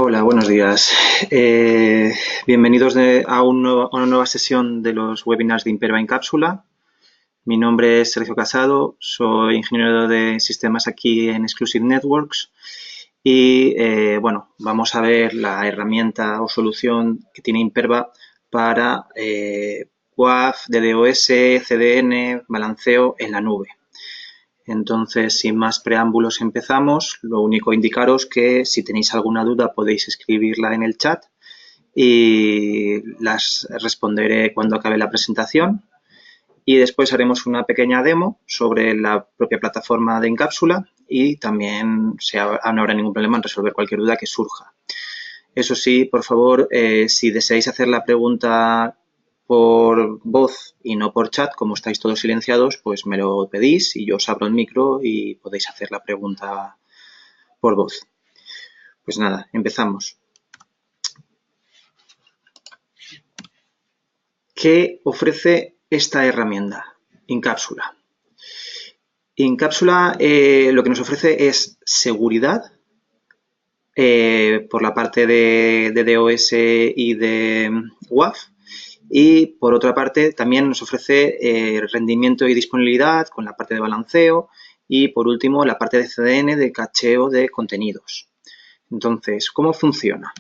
Hola, buenos días. Bienvenidos a una nueva sesión de los webinars de Imperva en Cápsula. Mi nombre es Sergio Casado, soy ingeniero de sistemas aquí en Exclusive Networks y bueno, vamos a ver la herramienta o solución que tiene Imperva para WAF, DDoS, CDN, balanceo en la nube. Entonces, sin más preámbulos, empezamos. Lo único indicaros que si tenéis alguna duda podéis escribirla en el chat y las responderé cuando acabe la presentación. Y después haremos una pequeña demo sobre la propia plataforma de Incapsula y también no habrá ningún problema en resolver cualquier duda que surja. Eso sí, por favor, si deseáis hacer la pregunta por voz y no por chat, como estáis todos silenciados, pues me lo pedís y yo os abro el micro y podéis hacer la pregunta por voz. Pues nada, empezamos. ¿Qué ofrece esta herramienta? Incapsula. Incapsula lo que nos ofrece es seguridad por la parte de DDoS y de WAF. Y por otra parte también nos ofrece rendimiento y disponibilidad con la parte de balanceo y por último la parte de CDN de cacheo de contenidos. Entonces, ¿cómo funciona?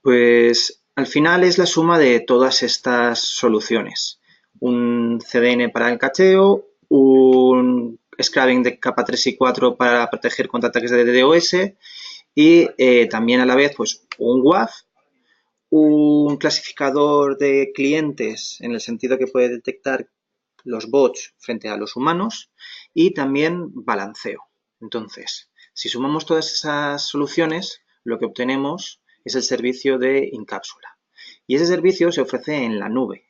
Pues al final es la suma de todas estas soluciones. Un CDN para el cacheo, un scrubbing de capa 3 y 4 para proteger contra ataques de DDoS y también a la vez pues un WAF, un clasificador de clientes en el sentido que puede detectar los bots frente a los humanos y también balanceo. Entonces, si sumamos todas esas soluciones, lo que obtenemos es el servicio de Incapsula. Y ese servicio se ofrece en la nube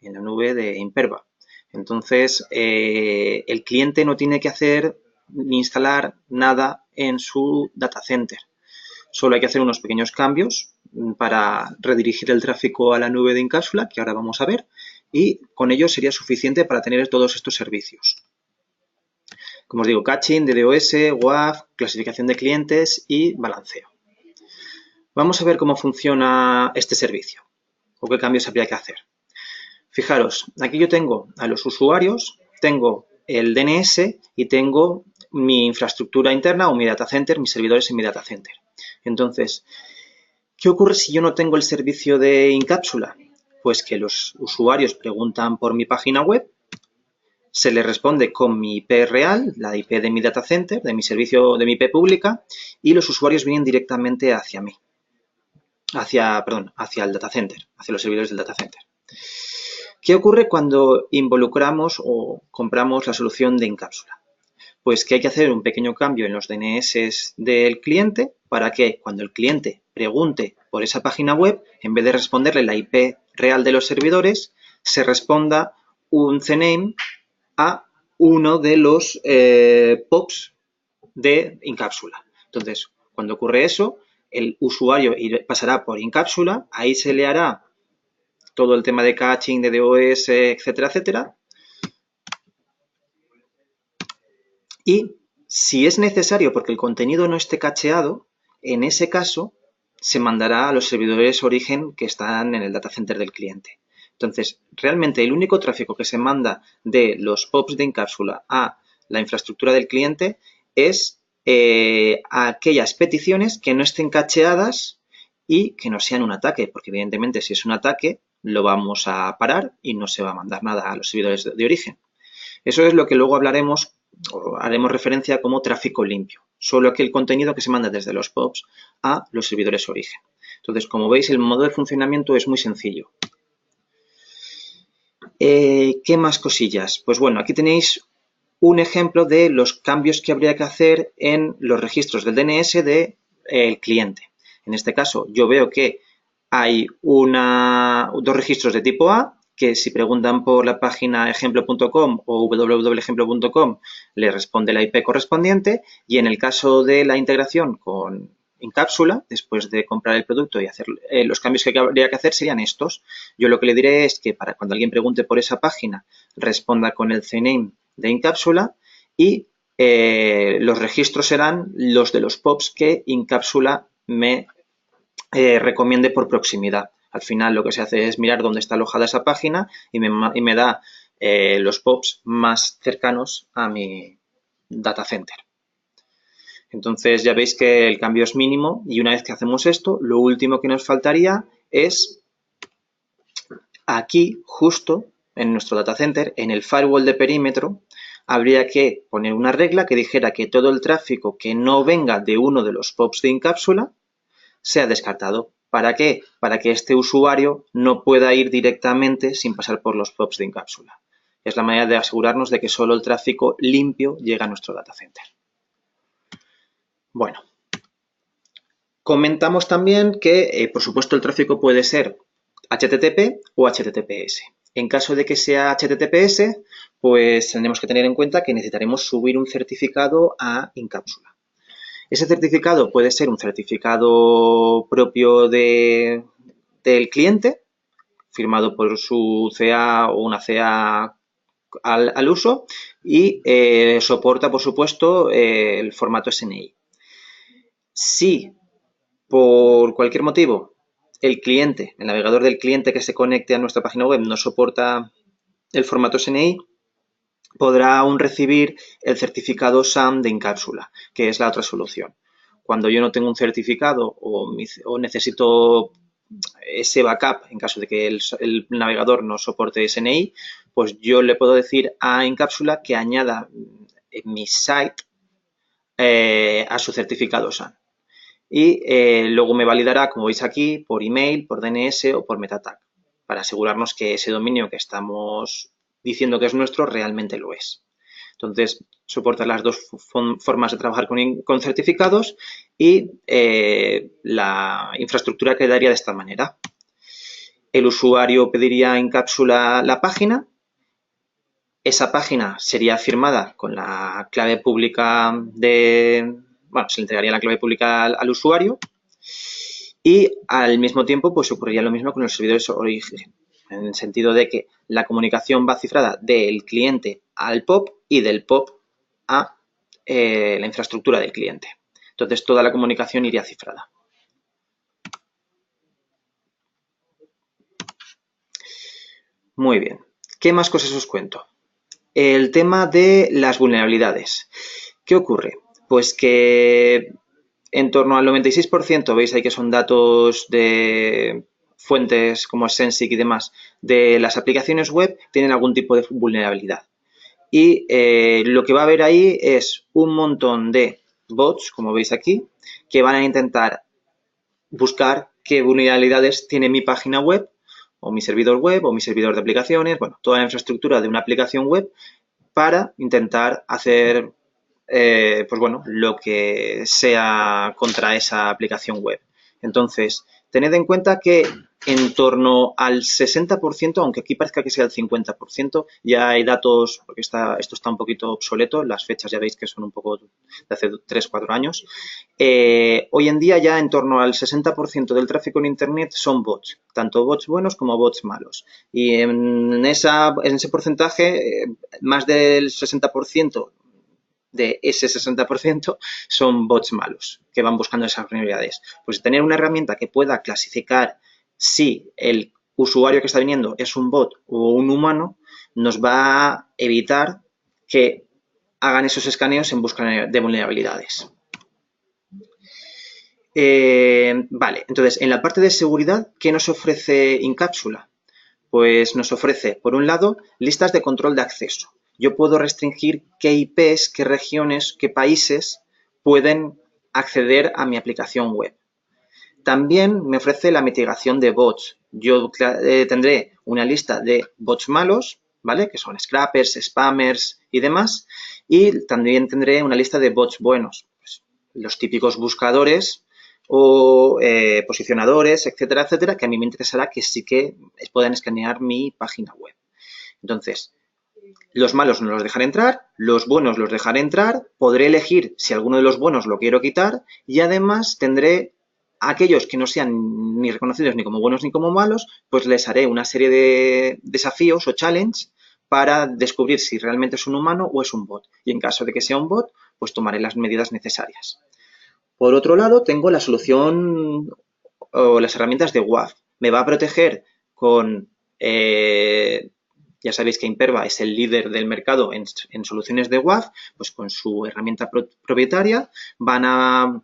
de Imperva. Entonces, el cliente no tiene que hacer ni instalar nada en su data center. Solo hay que hacer unos pequeños cambios para redirigir el tráfico a la nube de Incapsula, que ahora vamos a ver, y con ello sería suficiente para tener todos estos servicios. Como os digo, caching, DDoS, WAF, clasificación de clientes y balanceo. Vamos a ver cómo funciona este servicio o qué cambios habría que hacer. Fijaros, aquí yo tengo a los usuarios, tengo el DNS y tengo mi infraestructura interna o mi data center, mis servidores en mi data center. Entonces, ¿qué ocurre si yo no tengo el servicio de Incapsula? Pues que los usuarios preguntan por mi página web, se les responde con mi IP real, la IP de mi data center, de mi servicio, de mi IP pública, y los usuarios vienen directamente hacia mí, hacia el data center, hacia los servidores del data center. ¿Qué ocurre cuando involucramos o compramos la solución de Incapsula? Pues que hay que hacer un pequeño cambio en los DNS del cliente para que cuando el cliente pregunte por esa página web, en vez de responderle la IP real de los servidores, se responda un CNAME a uno de los POPs de Incapsula. Entonces, cuando ocurre eso, el usuario pasará por Incapsula, ahí se le hará todo el tema de caching, de DOS, etcétera, etcétera. Y si es necesario porque el contenido no esté cacheado, en ese caso se mandará a los servidores origen que están en el data center del cliente. Entonces, realmente el único tráfico que se manda de los POPs de Incapsula a la infraestructura del cliente es aquellas peticiones que no estén cacheadas y que no sean un ataque, porque evidentemente si es un ataque lo vamos a parar y no se va a mandar nada a los servidores de origen. Eso es lo que luego hablaremos o haremos referencia como tráfico limpio, solo aquel contenido que se manda desde los POPs a los servidores origen. Entonces, como veis, el modo de funcionamiento es muy sencillo. ¿Qué más cosillas? Pues bueno, aquí tenéis un ejemplo de los cambios que habría que hacer en los registros del DNS del cliente. En este caso, yo veo que hay dos registros de tipo A, que si preguntan por la página ejemplo.com o www.ejemplo.com le responde la IP correspondiente, y en el caso de la integración con Incapsula, después de comprar el producto y hacer los cambios que habría que hacer serían estos. Yo lo que le diré es que para cuando alguien pregunte por esa página responda con el CNAME de Incapsula y los registros serán los de los POPs que Incapsula me recomiende por proximidad. Al final lo que se hace es mirar dónde está alojada esa página y me da los POPs más cercanos a mi data center. Entonces ya veis que el cambio es mínimo y una vez que hacemos esto, lo último que nos faltaría es aquí, justo en nuestro data center, en el firewall de perímetro, habría que poner una regla que dijera que todo el tráfico que no venga de uno de los POPs de Incapsula sea descartado. ¿Para qué? Para que este usuario no pueda ir directamente sin pasar por los POPs de Incapsula. Es la manera de asegurarnos de que solo el tráfico limpio llega a nuestro data center. Bueno, comentamos también que, por supuesto, el tráfico puede ser HTTP o HTTPS. En caso de que sea HTTPS, pues tendremos que tener en cuenta que necesitaremos subir un certificado a Incapsula. Ese certificado puede ser un certificado propio del cliente, firmado por su CA o una CA al uso, y soporta, por supuesto, el formato SNI. Si por cualquier motivo el cliente, el navegador del cliente que se conecte a nuestra página web no soporta el formato SNI, podrá aún recibir el certificado SAM de Incapsula, que es la otra solución. Cuando yo no tengo un certificado o necesito ese backup en caso de que el navegador no soporte SNI, pues yo le puedo decir a Incapsula que añada en mi site a su certificado SAM. Y luego me validará, como veis aquí, por email, por DNS o por meta-tag, para asegurarnos que ese dominio que estamos diciendo que es nuestro realmente lo es. Entonces, soporta las dos formas de trabajar con certificados y la infraestructura quedaría de esta manera. El usuario pediría en cápsula la página. Esa página sería firmada con la clave pública bueno, se le entregaría la clave pública al usuario y al mismo tiempo pues ocurriría lo mismo con los servidores origen, en el sentido de que la comunicación va cifrada del cliente al POP y del POP a la infraestructura del cliente. Entonces toda la comunicación iría cifrada. Muy bien. ¿Qué más cosas os cuento? El tema de las vulnerabilidades. ¿Qué ocurre? Pues que en torno al 96%, veis ahí que son datos de fuentes como Sensic y demás, de las aplicaciones web tienen algún tipo de vulnerabilidad. Y lo que va a haber ahí es un montón de bots, como veis aquí, que van a intentar buscar qué vulnerabilidades tiene mi página web o mi servidor web o mi servidor de aplicaciones, bueno, toda la infraestructura de una aplicación web para intentar hacer pues bueno, lo que sea contra esa aplicación web. Entonces, tened en cuenta que en torno al 60%, aunque aquí parezca que sea el 50%, ya hay datos, porque esto está un poquito obsoleto, las fechas ya veis que son un poco de hace 3-4 años. Hoy en día ya en torno al 60% del tráfico en Internet son bots, tanto bots buenos como bots malos. Y en ese porcentaje, más del 60% de ese 60% son bots malos que van buscando esas vulnerabilidades. Pues tener una herramienta que pueda clasificar si el usuario que está viniendo es un bot o un humano nos va a evitar que hagan esos escaneos en busca de vulnerabilidades. Vale, entonces en la parte de seguridad, ¿qué nos ofrece Incapsula? Pues nos ofrece, por un lado, listas de control de acceso. Yo puedo restringir qué IPs, qué regiones, qué países pueden acceder a mi aplicación web. También me ofrece la mitigación de bots. Yo tendré una lista de bots malos, ¿vale? Que son scrappers, spammers y demás. Y también tendré una lista de bots buenos. Pues, los típicos buscadores o posicionadores, etcétera, etcétera, que a mí me interesará que sí que puedan escanear mi página web. Entonces, los malos no los dejaré entrar, los buenos los dejaré entrar, podré elegir si alguno de los buenos lo quiero quitar y además tendré aquellos que no sean ni reconocidos ni como buenos ni como malos, pues les haré una serie de desafíos o challenge para descubrir si realmente es un humano o es un bot. Y en caso de que sea un bot, pues tomaré las medidas necesarias. Por otro lado, tengo la solución o las herramientas de WAF. Me va a proteger con, ya sabéis que Imperva es el líder del mercado en soluciones de WAF, pues con su herramienta propietaria van a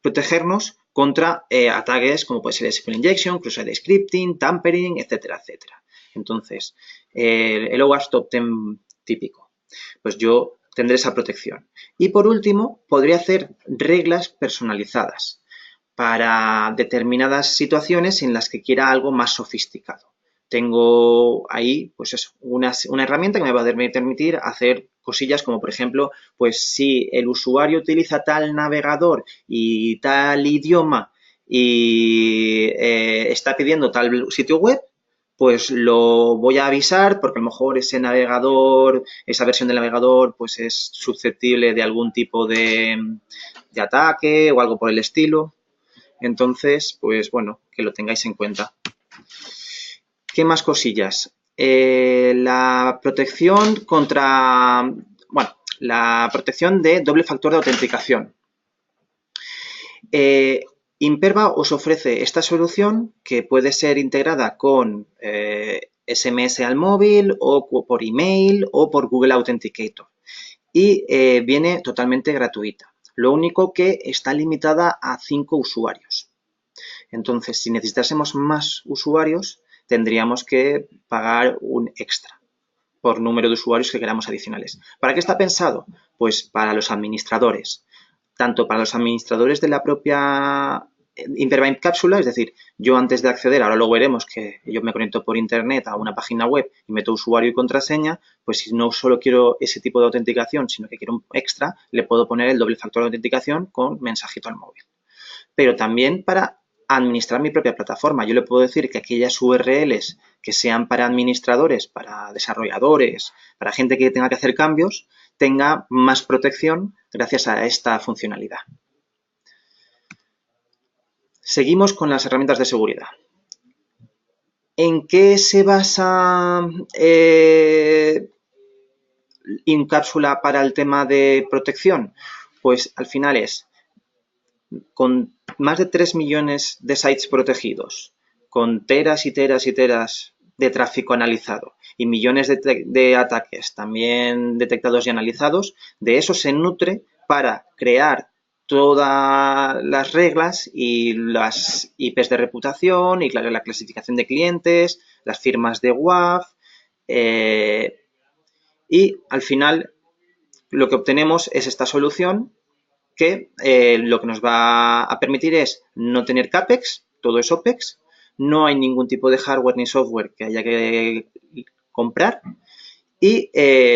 protegernos contra ataques como puede ser SQL Injection, Cross-Site Scripting, Tampering, etcétera, etcétera. Entonces, el OWASP Top 10 típico, pues yo tendré esa protección. Y por último, podría hacer reglas personalizadas para determinadas situaciones en las que quiera algo más sofisticado. Tengo ahí, pues eso, una herramienta que me va a permitir hacer cosillas como, por ejemplo, pues si el usuario utiliza tal navegador y tal idioma y está pidiendo tal sitio web, pues lo voy a avisar porque a lo mejor ese navegador, esa versión del navegador, pues es susceptible de algún tipo de ataque o algo por el estilo. Entonces, pues bueno, que lo tengáis en cuenta. ¿Qué más cosillas? La protección contra, bueno, la protección de doble factor de autenticación. Imperva os ofrece esta solución que puede ser integrada con SMS al móvil o por email o por Google Authenticator y viene totalmente gratuita. Lo único que está limitada a 5 usuarios. Entonces, si necesitásemos más usuarios, tendríamos que pagar un extra por número de usuarios que queramos adicionales. ¿Para qué está pensado? Pues para los administradores. Tanto para los administradores de la propia Imperva Cápsula, es decir, yo antes de acceder, ahora lo veremos que yo me conecto por internet a una página web y meto usuario y contraseña, pues si no solo quiero ese tipo de autenticación, sino que quiero un extra, le puedo poner el doble factor de autenticación con mensajito al móvil. Pero también para administrar mi propia plataforma. Yo le puedo decir que aquellas URLs que sean para administradores, para desarrolladores, para gente que tenga que hacer cambios, tenga más protección gracias a esta funcionalidad. Seguimos con las herramientas de seguridad. ¿En qué se basa Incapsula para el tema de protección? Pues al final es con más de 3 millones de sites protegidos, con teras y teras y teras de tráfico analizado y millones de ataques también detectados y analizados, de eso se nutre para crear todas las reglas y las IPs de reputación y la clasificación de clientes, las firmas de WAF y al final lo que obtenemos es esta solución que lo que nos va a permitir es no tener CAPEX, todo es OPEX, no hay ningún tipo de hardware ni software que haya que comprar y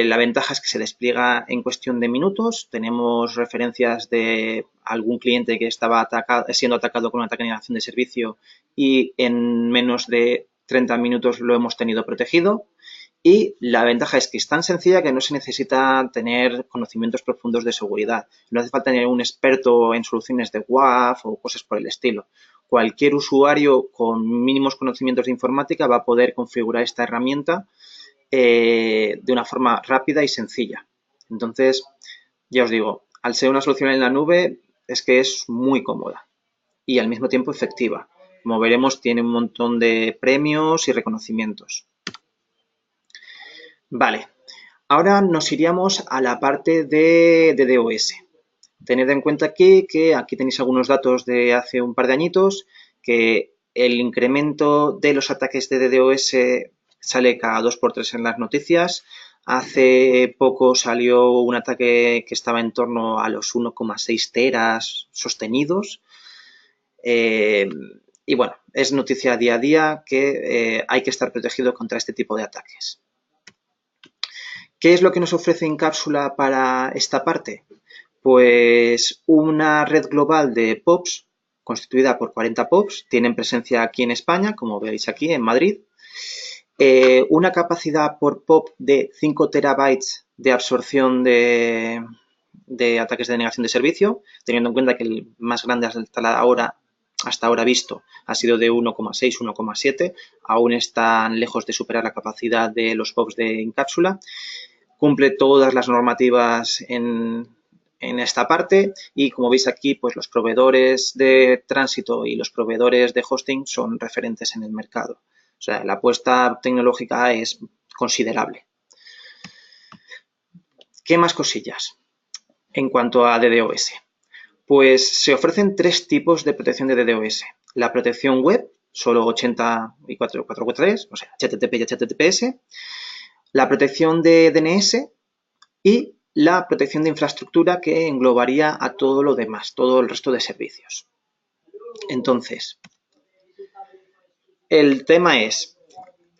la ventaja es que se despliega en cuestión de minutos. Tenemos referencias de algún cliente que estaba siendo atacado con un ataque de negación de servicio y en menos de 30 minutos lo hemos tenido protegido. Y la ventaja es que es tan sencilla que no se necesita tener conocimientos profundos de seguridad. No hace falta tener un experto en soluciones de WAF o cosas por el estilo. Cualquier usuario con mínimos conocimientos de informática va a poder configurar esta herramienta de una forma rápida y sencilla. Entonces, ya os digo, al ser una solución en la nube es que es muy cómoda y al mismo tiempo efectiva. Como veremos, tiene un montón de premios y reconocimientos. Vale, ahora nos iríamos a la parte de DDoS. Tened en cuenta que aquí tenéis algunos datos de hace un par de añitos, que el incremento de los ataques de DDoS sale cada 2x3 en las noticias. Hace poco salió un ataque que estaba en torno a los 1,6 teras sostenidos. Y bueno, es noticia día a día que hay que estar protegido contra este tipo de ataques. ¿Qué es lo que nos ofrece Incapsula para esta parte? Pues una red global de POPs constituida por 40 POPs, tienen presencia aquí en España, como veis aquí en Madrid, una capacidad por POP de 5 terabytes de absorción de ataques de denegación de servicio, teniendo en cuenta que el más grande hasta ahora visto ha sido de 1,6, 1,7, aún están lejos de superar la capacidad de los POPs de Incapsula. Cumple todas las normativas en esta parte y como veis aquí, pues los proveedores de tránsito y los proveedores de hosting son referentes en el mercado. O sea, la apuesta tecnológica es considerable. ¿Qué más cosillas en cuanto a DDoS? Pues se ofrecen tres tipos de protección de DDoS. La protección web, solo 80 y 443, o sea, HTTP y HTTPS. La protección de DNS y la protección de infraestructura que englobaría a todo lo demás, todo el resto de servicios. Entonces, el tema es,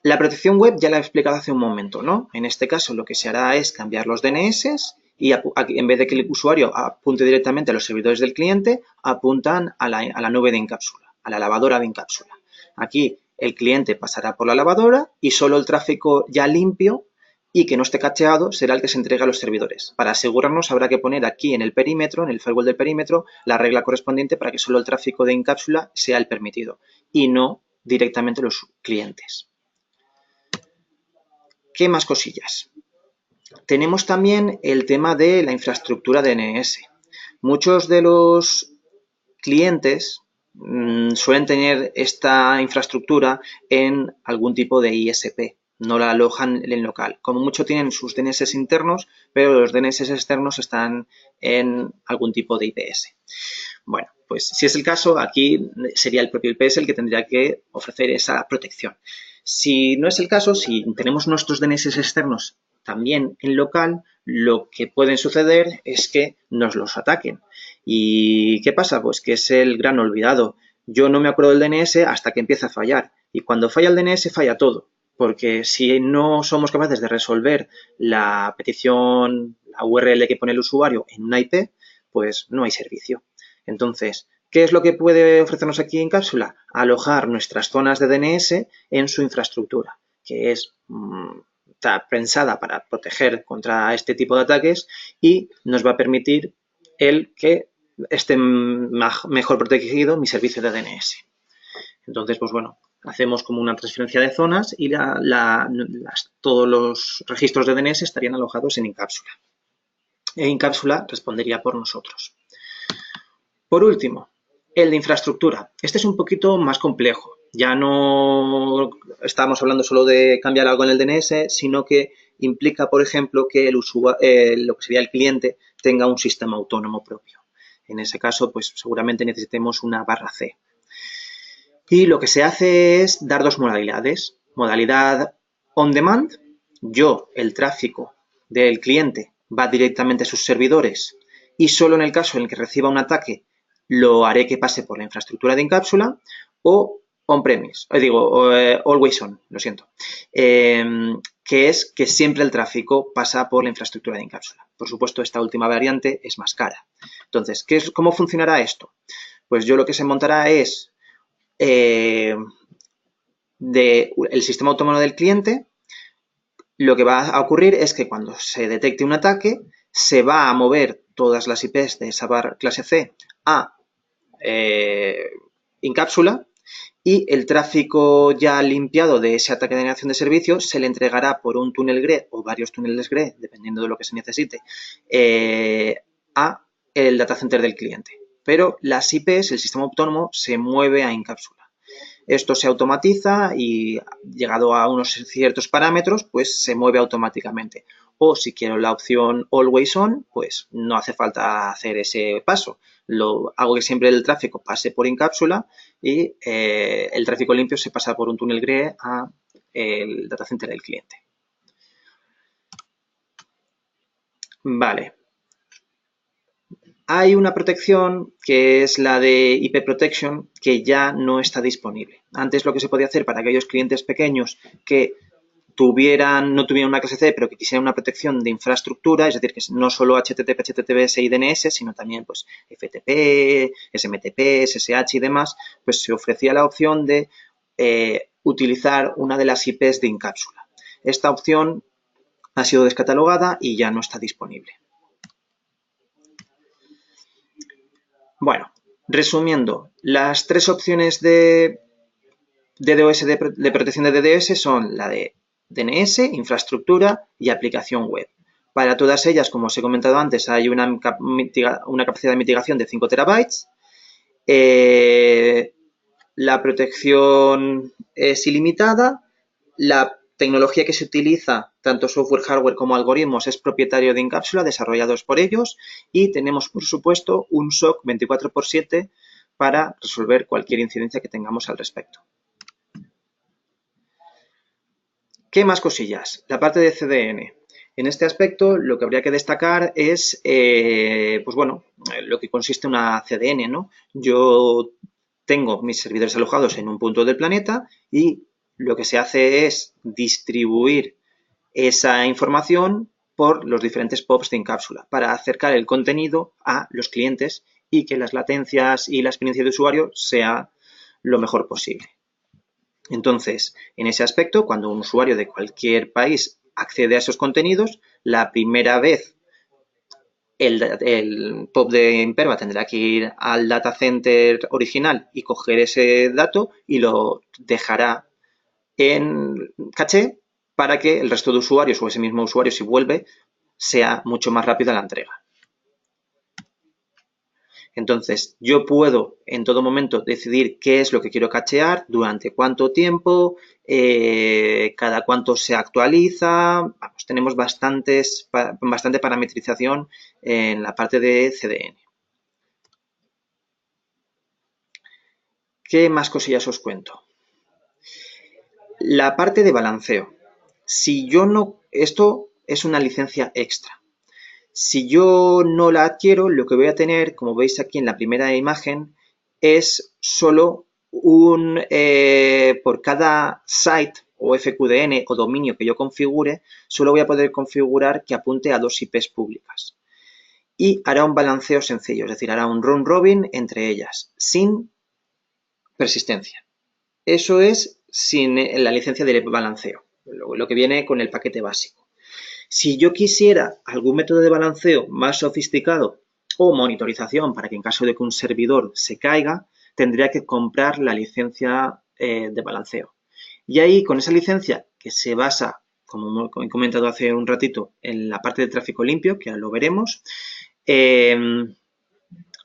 la protección web ya la he explicado hace un momento, ¿no? En este caso lo que se hará es cambiar los DNS y en vez de que el usuario apunte directamente a los servidores del cliente, apuntan a la nube de Incapsula, a la lavadora de Incapsula. Aquí el cliente pasará por la lavadora y solo el tráfico ya limpio y que no esté cacheado será el que se entrega a los servidores. Para asegurarnos habrá que poner aquí en el perímetro, en el firewall del perímetro, la regla correspondiente para que solo el tráfico de Incapsula sea el permitido y no directamente los clientes. ¿Qué más cosillas? Tenemos también el tema de la infraestructura DNS. Muchos de los clientes suelen tener esta infraestructura en algún tipo de ISP, no la alojan en local. Como mucho tienen sus DNS internos, pero los DNS externos están en algún tipo de IPS. Bueno, pues si es el caso, aquí sería el propio IPS el que tendría que ofrecer esa protección. Si no es el caso, si tenemos nuestros DNS externos también en local, lo que puede suceder es que nos los ataquen. ¿Y qué pasa? Pues que es el gran olvidado. Yo no me acuerdo del DNS hasta que empieza a fallar. Y cuando falla el DNS, falla todo. Porque si no somos capaces de resolver la petición, la URL que pone el usuario en una IP, pues no hay servicio. Entonces, ¿qué es lo que puede ofrecernos aquí Incapsula? Alojar nuestras zonas de DNS en su infraestructura, que está pensada para proteger contra este tipo de ataques y nos va a permitir el que esté mejor protegido mi servicio de DNS. Entonces, pues bueno, hacemos como una transferencia de zonas y todos los registros de DNS estarían alojados en Incapsula. E Incapsula respondería por nosotros. Por último, el de infraestructura. Este es un poquito más complejo. Ya no estamos hablando solo de cambiar algo en el DNS, sino que implica, por ejemplo, que lo que sería el cliente tenga un sistema autónomo propio. En ese caso, pues seguramente necesitemos una /C. Y lo que se hace es dar dos modalidades. Modalidad on demand. El tráfico del cliente va directamente a sus servidores y solo en el caso en el que reciba un ataque lo haré que pase por la infraestructura de Incapsula, o on-premise, always on, lo siento, que es que siempre el tráfico pasa por la infraestructura de Incapsula. Por supuesto, esta última variante es más cara. Entonces, ¿cómo funcionará esto? Pues lo que se montará es el sistema autónomo del cliente. Lo que va a ocurrir es que cuando se detecte un ataque, se va a mover todas las IPs de esa clase C a Incapsula y el tráfico ya limpiado de ese ataque de negación de servicio se le entregará por un túnel GRE o varios túneles GRE, dependiendo de lo que se necesite, a el data center del cliente. Pero las IPs, el sistema autónomo, se mueve a Incapsula. Esto se automatiza y llegado a unos ciertos parámetros, pues se mueve automáticamente. O si quiero la opción Always On, pues no hace falta hacer ese paso. Hago que siempre el tráfico pase por Incapsula y el tráfico limpio se pasa por un túnel GRE a el data center del cliente. Vale. Hay una protección que es la de IP Protection que ya no está disponible. Antes lo que se podía hacer para aquellos clientes pequeños que no tuvieran una clase C, pero que quisieran una protección de infraestructura, es decir, que no solo HTTP, HTTPS y DNS, sino también pues FTP, SMTP, SSH y demás, pues se ofrecía la opción de utilizar una de las IPs de Incapsula. Esta opción ha sido descatalogada y ya no está disponible. Bueno, resumiendo, las tres opciones de DDoS, de protección de DDoS son la de DNS, infraestructura y aplicación web. Para todas ellas, como os he comentado antes, hay una capacidad de mitigación de 5 terabytes. La protección es ilimitada. La tecnología que se utiliza, tanto software, hardware como algoritmos, es propietario de Incapsula, desarrollados por ellos. Y tenemos, por supuesto, un SOC 24/7 para resolver cualquier incidencia que tengamos al respecto. ¿Qué más cosillas? La parte de CDN. En este aspecto, lo que habría que destacar es, pues bueno, lo que consiste una CDN, ¿no? Yo tengo mis servidores alojados en un punto del planeta y lo que se hace es distribuir esa información por los diferentes POPs de Incapsula para acercar el contenido a los clientes y que las latencias y la experiencia de usuario sea lo mejor posible. Entonces, en ese aspecto, cuando un usuario de cualquier país accede a esos contenidos, la primera vez el POP de Imperva tendrá que ir al data center original y coger ese dato y lo dejará en caché para que el resto de usuarios o ese mismo usuario, si vuelve, sea mucho más rápida la entrega. Entonces, yo puedo en todo momento decidir qué es lo que quiero cachear, durante cuánto tiempo, cada cuánto se actualiza. Vamos, tenemos bastante parametrización en la parte de CDN. ¿Qué más cosillas os cuento? La parte de balanceo. Si yo no, esto es una licencia extra. Si yo no la adquiero, lo que voy a tener, como veis aquí en la primera imagen, es solo por cada site o FQDN o dominio que yo configure, solo voy a poder configurar que apunte a 2 IPs públicas. Y hará un balanceo sencillo, es decir, hará un round robin entre ellas, sin persistencia. Eso es sin la licencia de balanceo, lo que viene con el paquete básico. Si yo quisiera algún método de balanceo más sofisticado o monitorización para que en caso de que un servidor se caiga, tendría que comprar la licencia de balanceo. Y ahí, con esa licencia que se basa, como he comentado hace un ratito, en la parte de tráfico limpio, que ahora lo veremos,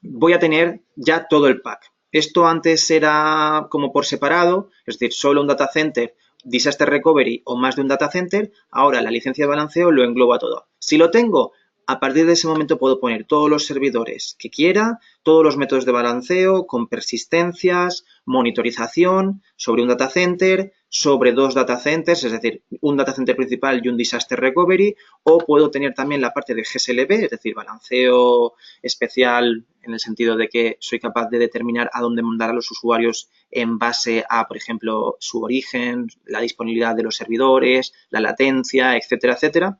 voy a tener ya todo el pack. Esto antes era como por separado, es decir, solo un data center, disaster recovery o más de un data center. Ahora la licencia de balanceo lo engloba todo. Si lo tengo, a partir de ese momento puedo poner todos los servidores que quiera, todos los métodos de balanceo con persistencias, monitorización sobre un data center, sobre 2 data centers, es decir, un data center principal y un disaster recovery, o puedo tener también la parte de GSLB, es decir, balanceo especial en el sentido de que soy capaz de determinar a dónde mandar a los usuarios en base a, por ejemplo, su origen, la disponibilidad de los servidores, la latencia, etcétera, etcétera.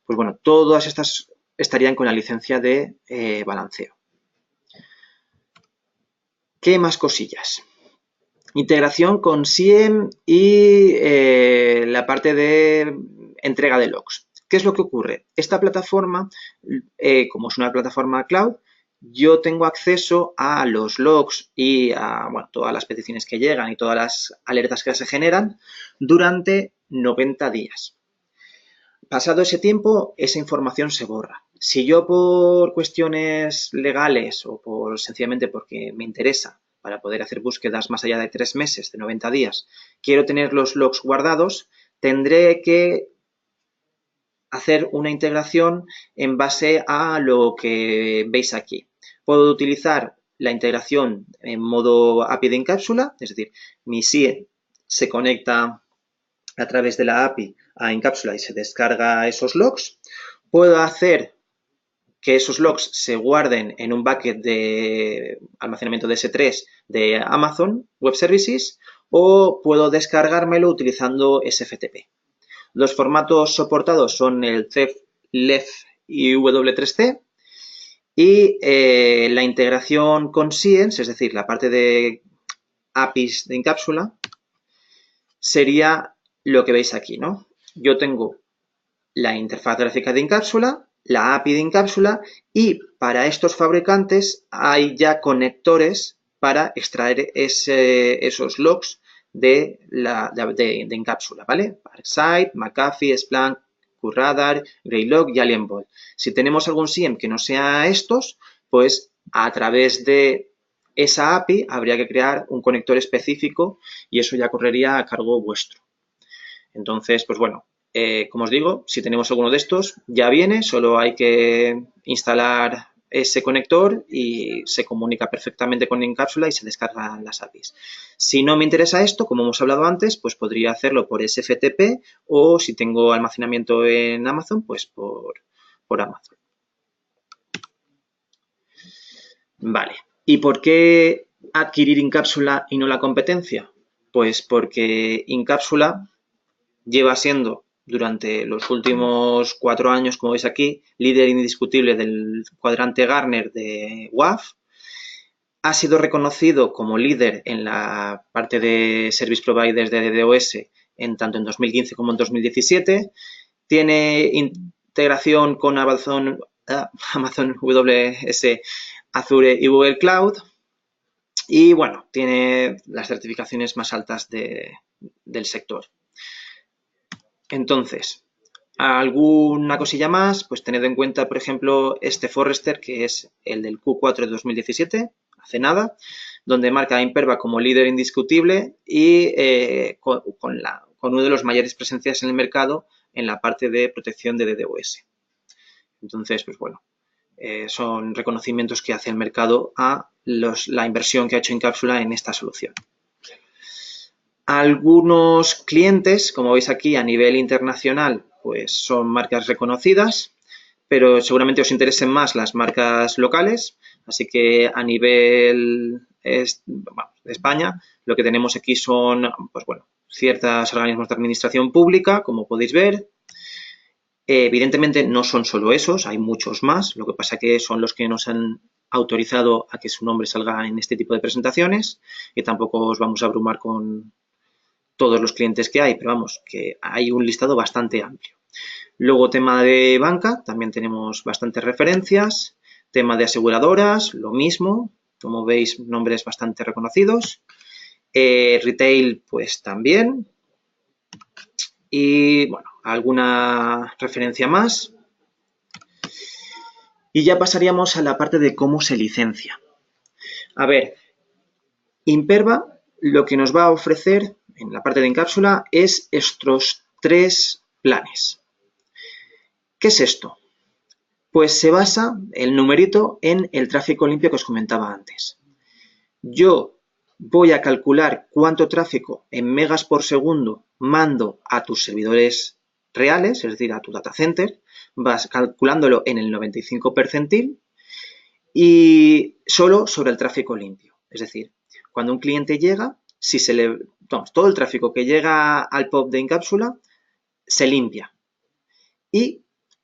Pues bueno, todas estas estarían con la licencia de balanceo. ¿Qué más cosillas? Integración con SIEM y la parte de entrega de logs. ¿Qué es lo que ocurre? Esta plataforma, como es una plataforma cloud, yo tengo acceso a los logs y a todas las peticiones que llegan y todas las alertas que se generan durante 90 días. Pasado ese tiempo, esa información se borra. Si yo por cuestiones legales o sencillamente porque me interesa para poder hacer búsquedas más allá de 3 meses, de 90 días, quiero tener los logs guardados, tendré que hacer una integración en base a lo que veis aquí. Puedo utilizar la integración en modo API de Incapsula, es decir, mi SIE se conecta a través de la API a Incapsula y se descarga esos logs. Puedo hacer que esos logs se guarden en un bucket de almacenamiento de S3 de Amazon Web Services o puedo descargármelo utilizando SFTP. Los formatos soportados son el CEF, LEF y W3C y la integración con Siemens, es decir, la parte de APIs de Incapsula, sería lo que veis aquí, ¿no? Yo tengo la interfaz gráfica de Incapsula, la API de Incapsula y para estos fabricantes hay ya conectores para extraer esos logs de Incapsula, ¿vale? Parkside, McAfee, Splunk, QRadar, Greylog y AlienBolt. Si tenemos algún SIEM que no sea estos, pues a través de esa API habría que crear un conector específico y eso ya correría a cargo vuestro. Entonces, pues bueno, como os digo, si tenemos alguno de estos, ya viene, solo hay que instalar ese conector y se comunica perfectamente con Incapsula y se descargan las APIs. Si no me interesa esto, como hemos hablado antes, pues podría hacerlo por SFTP o si tengo almacenamiento en Amazon, pues por Amazon. Vale. ¿Y por qué adquirir Incapsula y no la competencia? Pues porque Incapsula lleva siendo durante los últimos 4 años, como veis aquí, líder indiscutible del cuadrante Gartner de WAF. Ha sido reconocido como líder en la parte de Service Providers de DDoS tanto en 2015 como en 2017. Tiene integración con Amazon AWS, Azure y Google Cloud. Y bueno, tiene las certificaciones más altas del sector. Entonces, alguna cosilla más, pues tened en cuenta, por ejemplo, este Forrester, que es el del Q4 de 2017, hace nada, donde marca a Imperva como líder indiscutible y con uno de los mayores presencias en el mercado en la parte de protección de DDoS. Entonces, pues bueno, son reconocimientos que hace el mercado a la inversión que ha hecho Incapsula en esta solución. Algunos clientes, como veis aquí, a nivel internacional, pues son marcas reconocidas, pero seguramente os interesen más las marcas locales, así que a nivel de España, lo que tenemos aquí son, pues bueno, ciertos organismos de administración pública, como podéis ver. Evidentemente no son solo esos, hay muchos más, lo que pasa que son los que nos han autorizado a que su nombre salga en este tipo de presentaciones y tampoco os vamos a abrumar con todos los clientes que hay, pero vamos, que hay un listado bastante amplio. Luego, tema de banca, también tenemos bastantes referencias. Tema de aseguradoras, lo mismo. Como veis, nombres bastante reconocidos. Retail, pues también. Y, bueno, alguna referencia más. Y ya pasaríamos a la parte de cómo se licencia. A ver, Imperva lo que nos va a ofrecer en la parte de Incapsula es estos 3 planes. ¿Qué es esto? Pues se basa el numerito en el tráfico limpio que os comentaba antes. Yo voy a calcular cuánto tráfico en megas por segundo mando a tus servidores reales, es decir, a tu data center, vas calculándolo en el 95 percentil y solo sobre el tráfico limpio. Es decir, cuando un cliente llega, si todo el tráfico que llega al POP de Incapsula se limpia y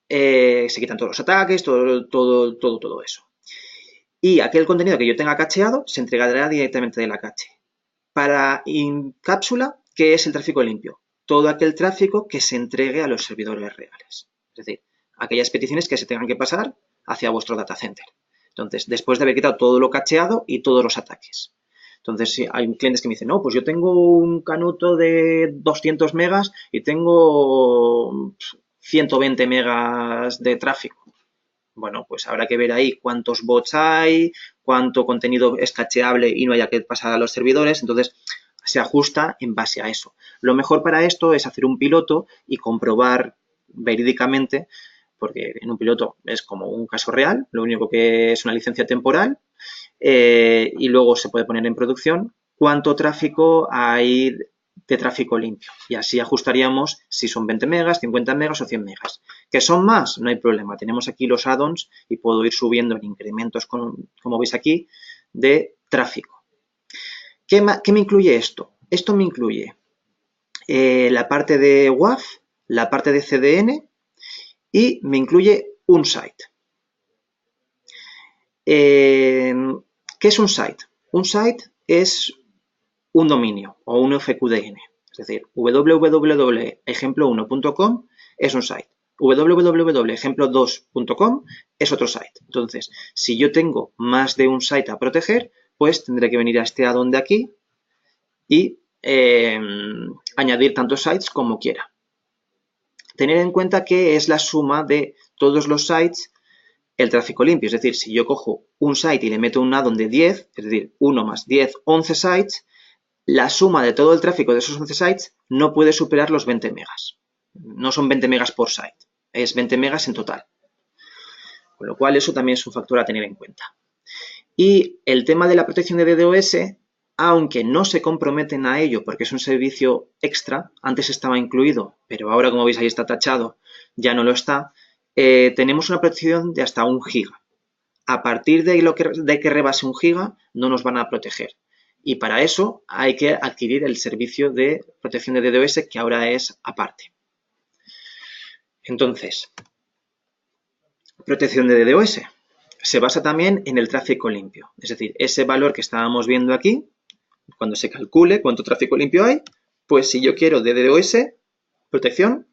se quitan todos los ataques, todo eso. Y aquel contenido que yo tenga cacheado se entregará directamente de la cache. Para Incapsula, ¿qué es el tráfico limpio? Todo aquel tráfico que se entregue a los servidores reales. Es decir, aquellas peticiones que se tengan que pasar hacia vuestro data center. Entonces, después de haber quitado todo lo cacheado y todos los ataques. Entonces, si hay clientes que me dicen, no, pues yo tengo un canuto de 200 megas y tengo 120 megas de tráfico. Bueno, pues habrá que ver ahí cuántos bots hay, cuánto contenido es cacheable y no haya que pasar a los servidores. Entonces, se ajusta en base a eso. Lo mejor para esto es hacer un piloto y comprobar verídicamente, porque en un piloto es como un caso real, lo único que es una licencia temporal, y luego se puede poner en producción cuánto tráfico hay de tráfico limpio. Y así ajustaríamos si son 20 megas, 50 megas o 100 megas. ¿Que son más? No hay problema. Tenemos aquí los add-ons y puedo ir subiendo en incrementos, como veis aquí, de tráfico. ¿Qué me incluye esto? Esto me incluye la parte de WAF, la parte de CDN y me incluye un site. ¿Qué es un site? Un site es un dominio o un FQDN. Es decir, www.ejemplo1.com es un site. www.ejemplo2.com es otro site. Entonces, si yo tengo más de un site a proteger, pues tendré que venir a este add-on de aquí y añadir tantos sites como quiera. tener en cuenta que es la suma de todos los sites el tráfico limpio. Es decir, si yo cojo un site y le meto un add-on de 10, es decir, 1 más 10, 11 sites, la suma de todo el tráfico de esos 11 sites no puede superar los 20 megas. No son 20 megas por site, es 20 megas en total. Con lo cual, eso también es un factor a tener en cuenta. Y el tema de la protección de DDoS, aunque no se comprometen a ello porque es un servicio extra, antes estaba incluido, pero ahora, como veis, ahí está tachado, ya no lo está, tenemos una protección de hasta 1 giga. A partir de que rebase 1 giga, no nos van a proteger. Y para eso hay que adquirir el servicio de protección de DDoS, que ahora es aparte. Entonces, protección de DDoS se basa también en el tráfico limpio. Es decir, ese valor que estábamos viendo aquí, cuando se calcule cuánto tráfico limpio hay, pues si yo quiero DDoS, protección,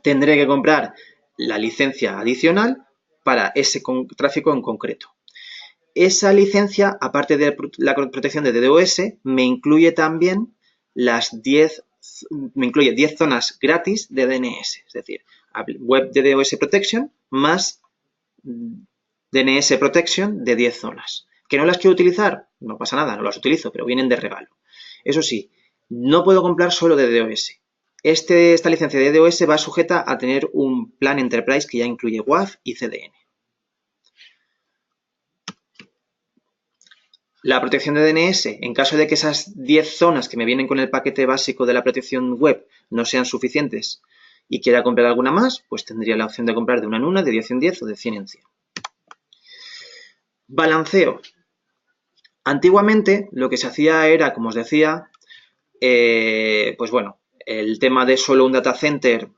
tendré que comprar la licencia adicional para ese tráfico en concreto. Esa licencia, aparte de la protección de DDoS, me incluye también las 10 zonas gratis de DNS, es decir, Web DDoS Protection más DNS Protection de 10 zonas. ¿Que no las quiero utilizar? No pasa nada, no las utilizo, pero vienen de regalo. Eso sí, no puedo comprar solo DDoS. Esta licencia de DDoS va sujeta a tener un plan Enterprise que ya incluye WAF y CDN. La protección de DNS, en caso de que esas 10 zonas que me vienen con el paquete básico de la protección web no sean suficientes y quiera comprar alguna más, pues tendría la opción de comprar de una en una, de 10 en 10 o de 100 en 100. Balanceo. Antiguamente lo que se hacía era, como os decía, pues bueno, el tema de solo un data center,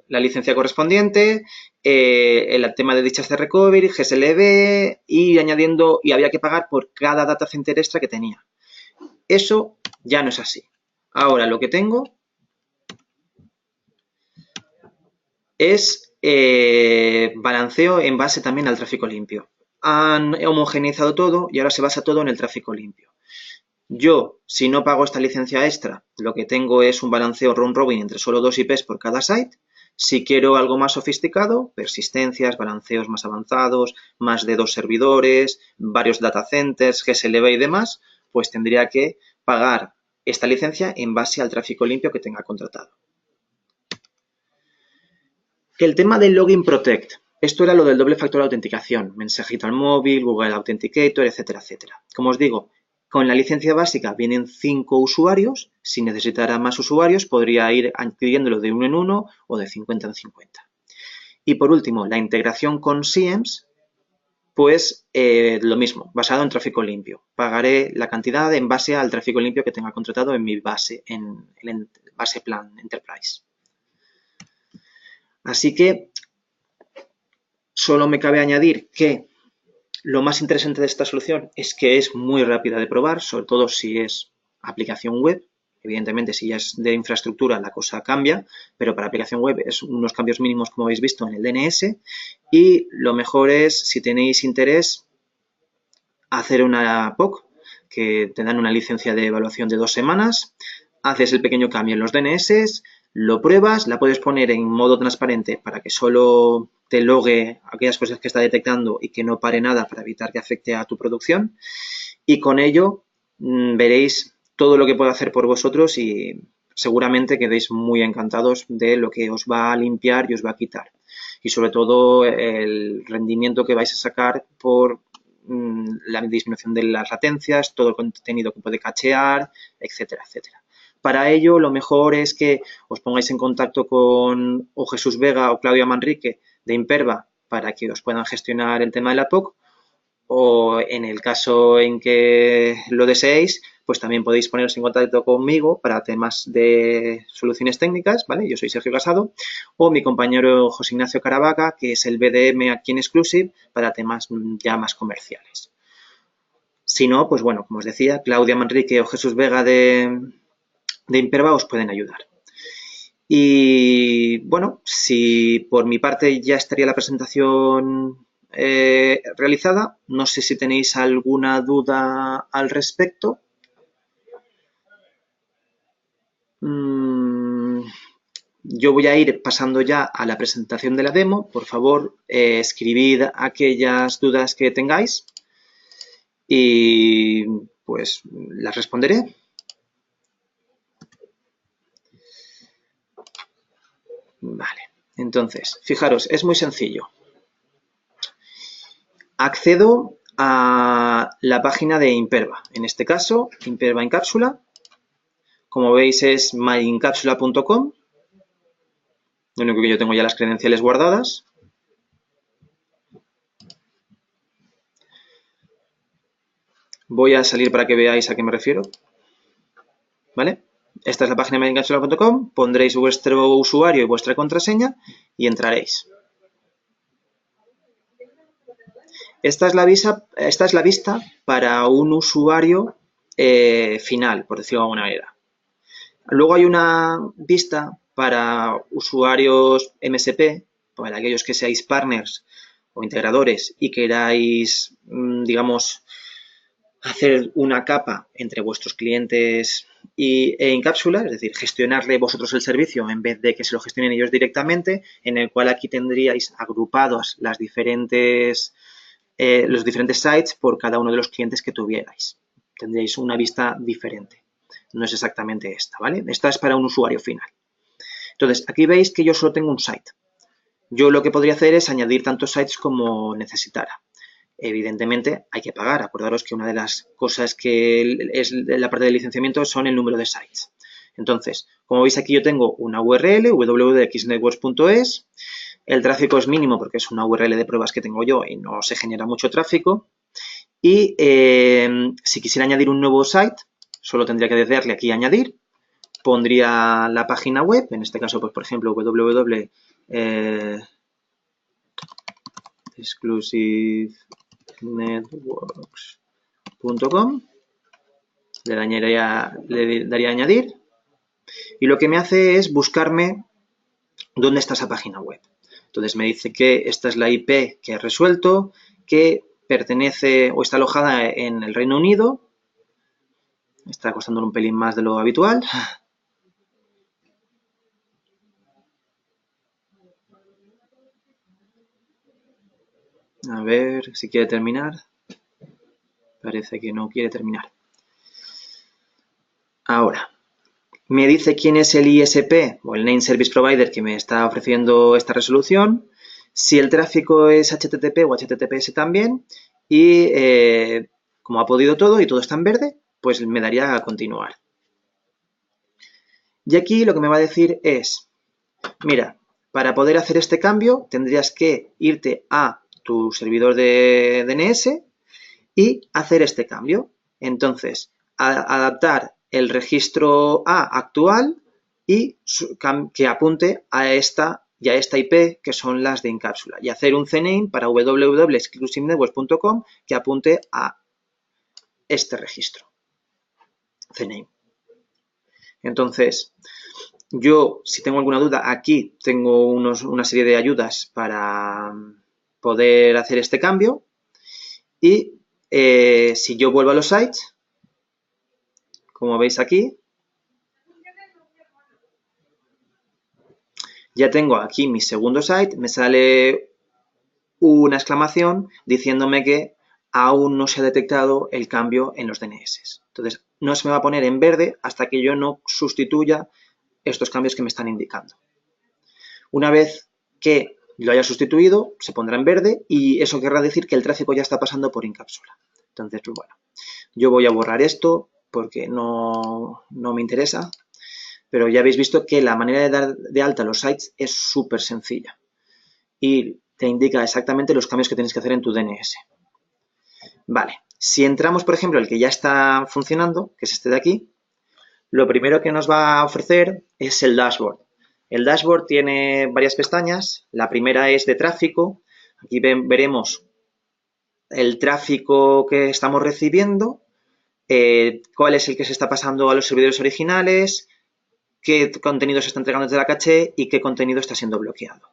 la licencia correspondiente, el tema de dichas de recovery, GSLB, y añadiendo, y había que pagar por cada data center extra que tenía. Eso ya no es así. Ahora lo que tengo es balanceo en base también al tráfico limpio. Han homogeneizado todo y ahora se basa todo en el tráfico limpio. Yo, si no pago esta licencia extra, lo que tengo es un balanceo round robin entre solo 2 IPs por cada site. Si quiero algo más sofisticado, persistencias, balanceos más avanzados, más de 2 servidores, varios data centers, GSLB y demás, pues tendría que pagar esta licencia en base al tráfico limpio que tenga contratado. El tema del Login Protect. Esto era lo del doble factor de autenticación, mensajito al móvil, Google Authenticator, etcétera, etcétera. Como os digo, con la licencia básica vienen 5 usuarios. Si necesitara más usuarios, podría ir adquiriéndolo de 1 en 1 o de 50 en 50. Y por último, la integración con SIEMs, pues lo mismo, basado en tráfico limpio. Pagaré la cantidad en base al tráfico limpio que tenga contratado en mi base, en el base plan Enterprise. Así que solo me cabe añadir que lo más interesante de esta solución es que es muy rápida de probar, sobre todo si es aplicación web. Evidentemente, si ya es de infraestructura, la cosa cambia, pero para aplicación web es unos cambios mínimos, como habéis visto, en el DNS. Y lo mejor es, si tenéis interés, hacer una POC, que te dan una licencia de evaluación de 2 semanas, haces el pequeño cambio en los DNS, lo pruebas, la puedes poner en modo transparente para que solo te logue aquellas cosas que está detectando y que no pare nada para evitar que afecte a tu producción. Y con ello veréis todo lo que puedo hacer por vosotros y seguramente quedéis muy encantados de lo que os va a limpiar y os va a quitar. Y sobre todo el rendimiento que vais a sacar por la disminución de las latencias, todo el contenido que puede cachear, etcétera, etcétera. Para ello, lo mejor es que os pongáis en contacto con o Jesús Vega o Claudia Manrique de Imperva para que os puedan gestionar el tema de la POC, o en el caso en que lo deseéis, pues también podéis poneros en contacto conmigo para temas de soluciones técnicas, ¿vale? Yo soy Sergio Casado, o mi compañero José Ignacio Caravaca, que es el BDM aquí en Exclusive, para temas ya más comerciales. Si no, pues bueno, como os decía, Claudia Manrique o Jesús Vega de Imperva os pueden ayudar. Y bueno, si por mi parte ya estaría la presentación realizada, no sé si tenéis alguna duda al respecto. Yo voy a ir pasando ya a la presentación de la demo. Por favor, escribid aquellas dudas que tengáis y pues las responderé. Vale, entonces, fijaros, es muy sencillo. Accedo a la página de Imperva, en este caso, Imperva Incapsula. Como veis es myincapsula.com. Lo único que yo tengo ya las credenciales guardadas. Voy a salir para que veáis a qué me refiero. ¿Vale? Esta es la página de myincapsula.com. Pondréis vuestro usuario y vuestra contraseña y entraréis. Esta es la vista para un usuario final, por decirlo de alguna manera. Luego hay una vista para usuarios MSP, para aquellos que seáis partners o integradores y queráis, digamos, hacer una capa entre vuestros clientes e Incapsula, es decir, gestionarle vosotros el servicio en vez de que se lo gestionen ellos directamente, en el cual aquí tendríais agrupados los diferentes sites por cada uno de los clientes que tuvierais. Tendréis una vista diferente. No es exactamente esta, ¿vale? Esta es para un usuario final. Entonces, aquí veis que yo solo tengo un site. Yo lo que podría hacer es añadir tantos sites como necesitara. Evidentemente, hay que pagar. Acordaros que una de las cosas que es la parte del licenciamiento son el número de sites. Entonces, como veis aquí yo tengo una URL, www.xnetworks.es. El tráfico es mínimo porque es una URL de pruebas que tengo yo y no se genera mucho tráfico. Y si quisiera añadir un nuevo site, solo tendría que darle aquí a añadir. Pondría la página web, en este caso, pues por ejemplo, exclusivenetworks.com. Le daría a añadir. Y lo que me hace es buscarme dónde está esa página web. Entonces me dice que esta es la IP que he resuelto, que pertenece o está alojada en el Reino Unido. Está costando un pelín más de lo habitual. A ver si quiere terminar. Parece que no quiere terminar. Ahora, me dice quién es el ISP o el Name Service Provider que me está ofreciendo esta resolución, si el tráfico es HTTP o HTTPS también, y como ha podido todo y todo está en verde, pues me daría a continuar. Y aquí lo que me va a decir es, mira, para poder hacer este cambio tendrías que irte a tu servidor de DNS y hacer este cambio. Entonces, adaptar el registro A actual y que apunte a esta y a esta IP que son las de Incapsula y hacer un CNAME para www.exclusivenetworks.com que apunte a este registro CNAME. Entonces, yo si tengo alguna duda, aquí tengo una serie de ayudas para poder hacer este cambio y si yo vuelvo a los sites, como veis aquí, ya tengo aquí mi segundo site, me sale una exclamación diciéndome que aún no se ha detectado el cambio en los DNS. Entonces, no se me va a poner en verde hasta que yo no sustituya estos cambios que me están indicando. Una vez que lo haya sustituido, se pondrá en verde y eso querrá decir que el tráfico ya está pasando por Incapsula. Entonces, bueno, yo voy a borrar esto porque no me interesa, pero ya habéis visto que la manera de dar de alta los sites es súper sencilla y te indica exactamente los cambios que tienes que hacer en tu DNS. Vale, si entramos, por ejemplo, el que ya está funcionando, que es este de aquí, lo primero que nos va a ofrecer es el dashboard. El dashboard tiene varias pestañas. La primera es de tráfico. Aquí veremos el tráfico que estamos recibiendo, cuál es el que se está pasando a los servidores originales, qué contenido se está entregando desde la caché y qué contenido está siendo bloqueado.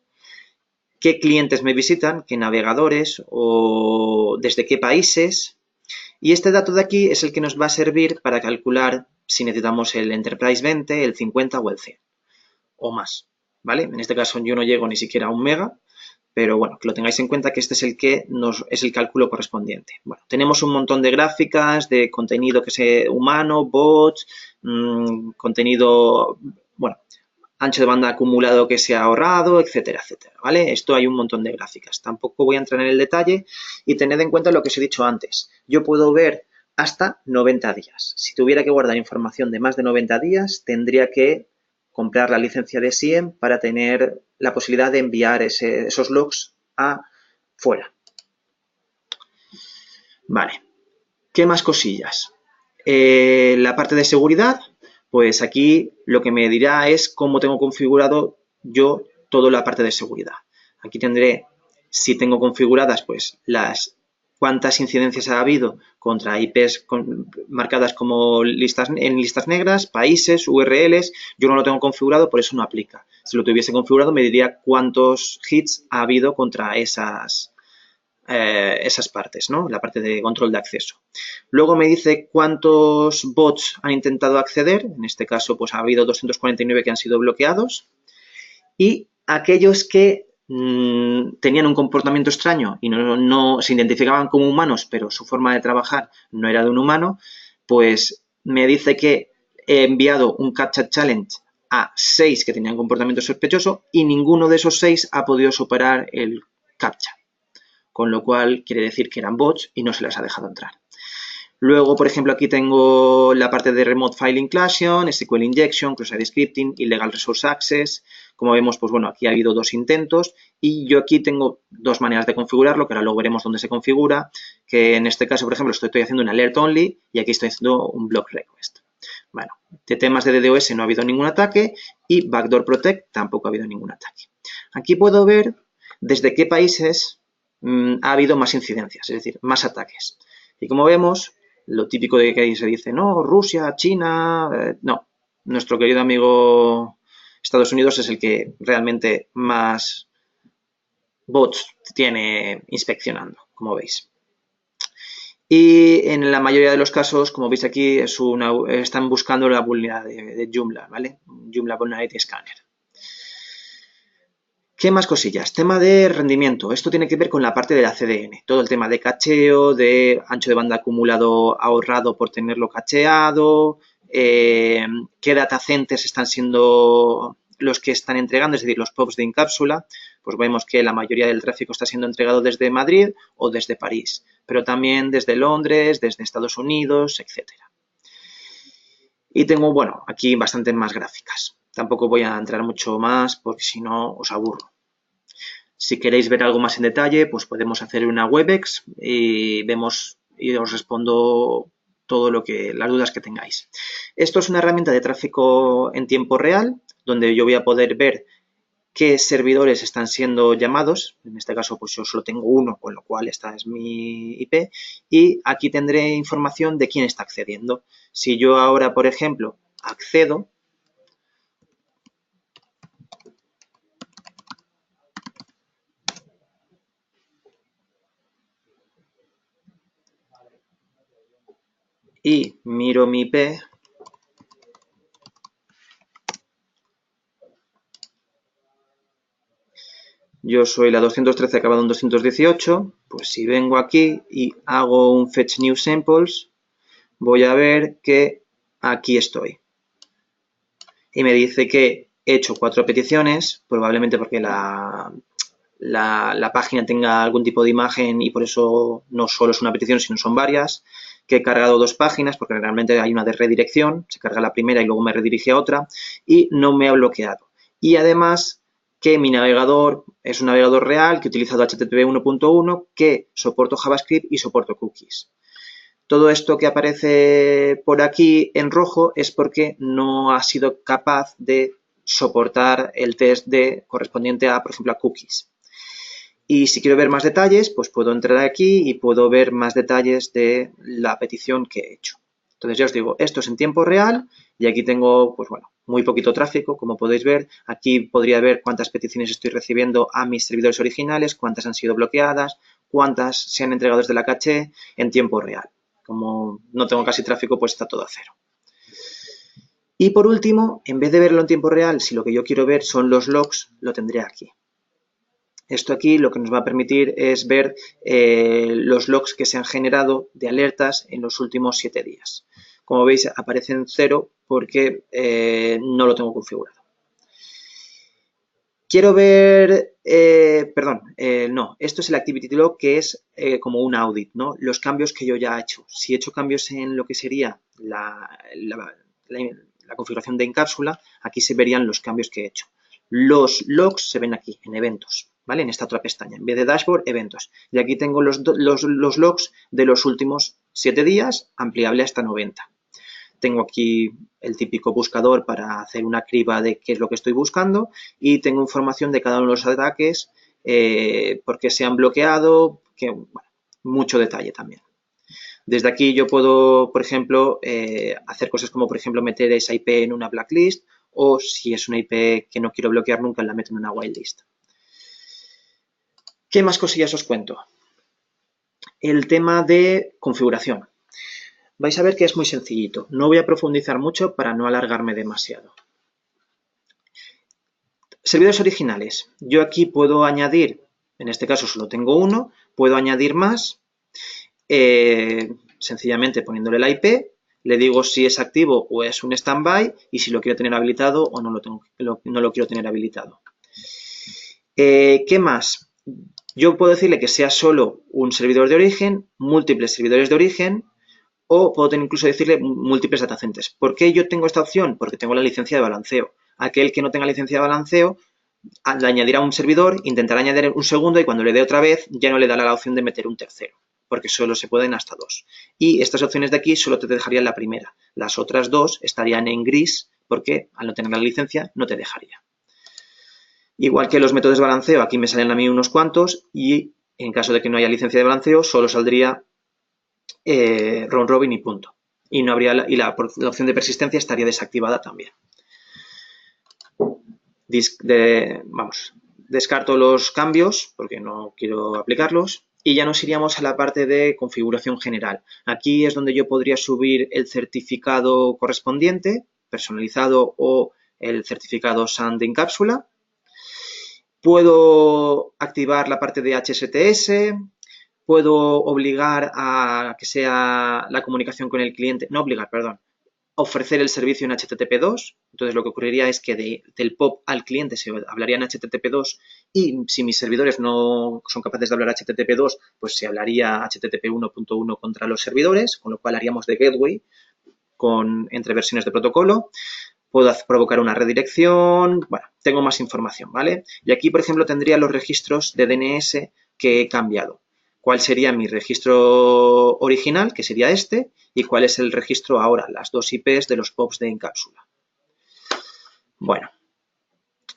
Qué clientes me visitan, qué navegadores o desde qué países. Y este dato de aquí es el que nos va a servir para calcular si necesitamos el Enterprise 20, el 50 o el 100 o más. ¿vale? En este caso yo no llego ni siquiera a 1 mega, pero bueno, que lo tengáis en cuenta que este es el que es el cálculo correspondiente. Bueno, tenemos un montón de gráficas de contenido que sea humano, bots, contenido, bueno, ancho de banda acumulado que se ha ahorrado, etcétera, etcétera, ¿vale? Esto hay un montón de gráficas. Tampoco voy a entrar en el detalle y tened en cuenta lo que os he dicho antes. Yo puedo ver hasta 90 días. Si tuviera que guardar información de más de 90 días, tendría que comprar la licencia de SIEM para tener la posibilidad de enviar esos logs a fuera. Vale. ¿Qué más cosillas? La parte de seguridad, pues aquí lo que me dirá es cómo tengo configurado yo toda la parte de seguridad. Aquí tendré, si tengo configuradas, pues cuántas incidencias ha habido contra IPs marcadas como en listas negras, países, URLs. Yo no lo tengo configurado, por eso no aplica. Si lo tuviese configurado, me diría cuántos hits ha habido contra esas partes, ¿no? La parte de control de acceso. Luego me dice cuántos bots han intentado acceder. En este caso, pues ha habido 249 que han sido bloqueados. Y aquellos que tenían un comportamiento extraño y no se identificaban como humanos, pero su forma de trabajar no era de un humano, pues me dice que he enviado un CAPTCHA Challenge a 6 que tenían comportamiento sospechoso y ninguno de esos 6 ha podido superar el CAPTCHA. Con lo cual quiere decir que eran bots y no se les ha dejado entrar. Luego, por ejemplo, aquí tengo la parte de Remote File Inclusion, SQL Injection, Cross-Site Scripting, Illegal Resource Access. Como vemos, pues bueno, aquí ha habido 2 intentos y yo aquí tengo 2 maneras de configurarlo, que ahora luego veremos dónde se configura, que en este caso, por ejemplo, estoy haciendo un alert only y aquí estoy haciendo un block request. Bueno, de temas de DDoS no ha habido ningún ataque y Backdoor Protect tampoco ha habido ningún ataque. Aquí puedo ver desde qué países ha habido más incidencias, es decir, más ataques. Y como vemos, lo típico de que ahí se dice, no, Rusia, China, no. Nuestro querido amigo Estados Unidos es el que realmente más bots tiene inspeccionando, como veis. Y en la mayoría de los casos, como veis aquí, están buscando la vulnerabilidad de Joomla, ¿vale? Joomla Vulnerability Scanner. ¿Qué más cosillas? Tema de rendimiento. Esto tiene que ver con la parte de la CDN. Todo el tema de cacheo, de ancho de banda acumulado ahorrado por tenerlo cacheado, qué data centers están siendo los que están entregando, es decir, los POPs de Incapsula. Pues vemos que la mayoría del tráfico está siendo entregado desde Madrid o desde París, pero también desde Londres, desde Estados Unidos, etcétera. Y tengo, bueno, aquí bastantes más gráficas. Tampoco voy a entrar mucho más porque si no os aburro. Si queréis ver algo más en detalle, pues podemos hacer una Webex y vemos y os respondo todo las dudas que tengáis. Esto es una herramienta de tráfico en tiempo real, donde yo voy a poder ver qué servidores están siendo llamados. En este caso, pues yo solo tengo uno, con lo cual esta es mi IP. Y aquí tendré información de quién está accediendo. Si yo ahora, por ejemplo, accedo, y miro mi IP, yo soy la 213 acabado en 218, pues si vengo aquí y hago un Fetch New Samples, voy a ver que aquí estoy. Y me dice que he hecho 4 peticiones, probablemente porque la página tenga algún tipo de imagen y por eso no solo es una petición, sino son varias, que he cargado 2 páginas, porque realmente hay una de redirección, se carga la primera y luego me redirige a otra, y no me ha bloqueado. Y además que mi navegador es un navegador real que he utilizado HTTP 1.1, que soporto JavaScript y soporto cookies. Todo esto que aparece por aquí en rojo es porque no ha sido capaz de soportar el test correspondiente a, por ejemplo, a cookies. Y si quiero ver más detalles, pues puedo entrar aquí y puedo ver más detalles de la petición que he hecho. Entonces ya os digo, esto es en tiempo real y aquí tengo, pues bueno, muy poquito tráfico, como podéis ver. Aquí podría ver cuántas peticiones estoy recibiendo a mis servidores originales, cuántas han sido bloqueadas, cuántas se han entregado desde la caché en tiempo real. Como no tengo casi tráfico, pues está todo a cero. Y por último, en vez de verlo en tiempo real, si lo que yo quiero ver son los logs, lo tendré aquí. Esto aquí lo que nos va a permitir es ver los logs que se han generado de alertas en los últimos 7 días. Como veis, aparecen 0 porque no lo tengo configurado. Quiero ver, no, esto es el Activity Log, que es como un audit, ¿no? Los cambios que yo ya he hecho. Si he hecho cambios en lo que sería la configuración de Incapsula, aquí se verían los cambios que he hecho. Los logs se ven aquí, en eventos, ¿vale? En esta otra pestaña. En vez de dashboard, eventos. Y aquí tengo los logs de los últimos 7 días, ampliable hasta 90. Tengo aquí el típico buscador para hacer una criba de qué es lo que estoy buscando y tengo información de cada uno de los ataques, por qué se han bloqueado, bueno, mucho detalle también. Desde aquí yo puedo, por ejemplo, hacer cosas como, por ejemplo, meter esa IP en una blacklist o si es una IP que no quiero bloquear nunca, la meto en una whitelist. ¿Qué más cosillas os cuento? El tema de configuración. Vais a ver que es muy sencillito. No voy a profundizar mucho para no alargarme demasiado. Servidores originales. Yo aquí puedo añadir, en este caso solo tengo uno, puedo añadir más, sencillamente poniéndole la IP, le digo si es activo o es un standby y si lo quiero tener habilitado o no lo quiero tener habilitado. ¿Qué más? Yo puedo decirle que sea solo un servidor de origen, múltiples servidores de origen, o puedo incluso decirle múltiples datacenters. ¿Por qué yo tengo esta opción? Porque tengo la licencia de balanceo. Aquel que no tenga licencia de balanceo, al añadir a un servidor, intentará añadir un segundo y cuando le dé otra vez ya no le dará la opción de meter un tercero, porque solo se pueden hasta 2. Y estas opciones de aquí solo te dejarían la primera. Las otras 2 estarían en gris porque al no tener la licencia no te dejaría. Igual que los métodos de balanceo, aquí me salen a mí unos cuantos y en caso de que no haya licencia de balanceo solo saldría round robin y punto. Y no habría la opción de persistencia estaría desactivada también. Descarto los cambios porque no quiero aplicarlos y ya nos iríamos a la parte de configuración general. Aquí es donde yo podría subir el certificado correspondiente, personalizado o el certificado SAN de Incapsula. Puedo activar la parte de HSTS, puedo obligar a que sea la comunicación con el cliente, no obligar, perdón, ofrecer el servicio en HTTP2. Entonces lo que ocurriría es que del POP al cliente se hablaría en HTTP2 y si mis servidores no son capaces de hablar HTTP2, pues se hablaría HTTP 1.1 contra los servidores, con lo cual haríamos de gateway entre versiones de protocolo. Puedo provocar una redirección, bueno, tengo más información, ¿vale? Y aquí, por ejemplo, tendría los registros de DNS que he cambiado. ¿Cuál sería mi registro original, que sería este? Y cuál es el registro ahora, las 2 IPs de los POPs de Incapsula. Bueno,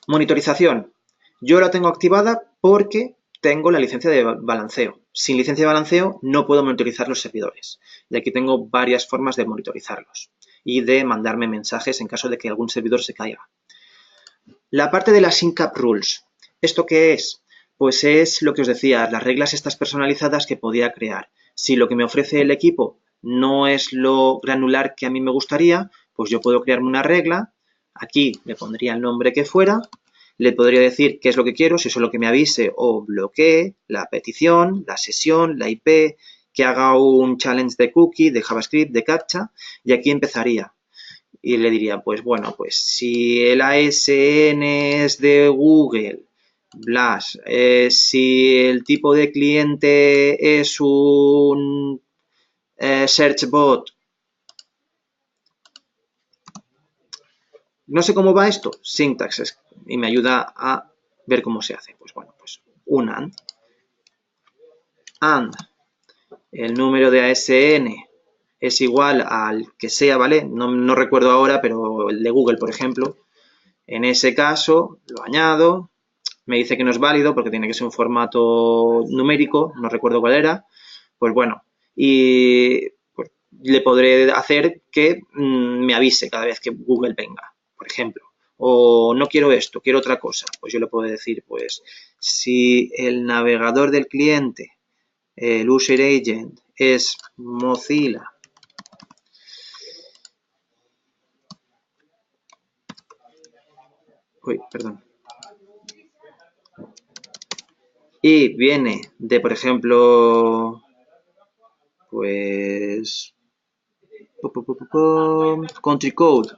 monitorización. Yo la tengo activada porque tengo la licencia de balanceo. Sin licencia de balanceo no puedo monitorizar los servidores. Y aquí tengo varias formas de monitorizarlos y de mandarme mensajes en caso de que algún servidor se caiga. La parte de las Incap Rules. ¿Esto qué es? Pues es lo que os decía, las reglas estas personalizadas que podía crear. Si lo que me ofrece el equipo no es lo granular que a mí me gustaría, pues yo puedo crearme una regla. Aquí le pondría el nombre que fuera. Le podría decir qué es lo que quiero, si eso es lo que me avise o bloquee la petición, la sesión, la IP, que haga un challenge de cookie, de JavaScript, de captcha, y aquí empezaría. Y le diría, pues bueno, pues si el ASN es de Google, Blas, si el tipo de cliente es un search bot, no sé cómo va esto, syntax, y me ayuda a ver cómo se hace. Pues bueno, pues un and el número de ASN es igual al que sea, ¿vale? No recuerdo ahora, pero el de Google, por ejemplo. En ese caso, lo añado. Me dice que no es válido porque tiene que ser un formato numérico, no recuerdo cuál era. Pues bueno, y pues, le podré hacer que me avise cada vez que Google venga, por ejemplo. O no quiero esto, quiero otra cosa. Pues yo le puedo decir, pues, si el navegador del cliente, el user agent, es Mozilla Uy, perdón. Y viene de, por ejemplo, pues country code,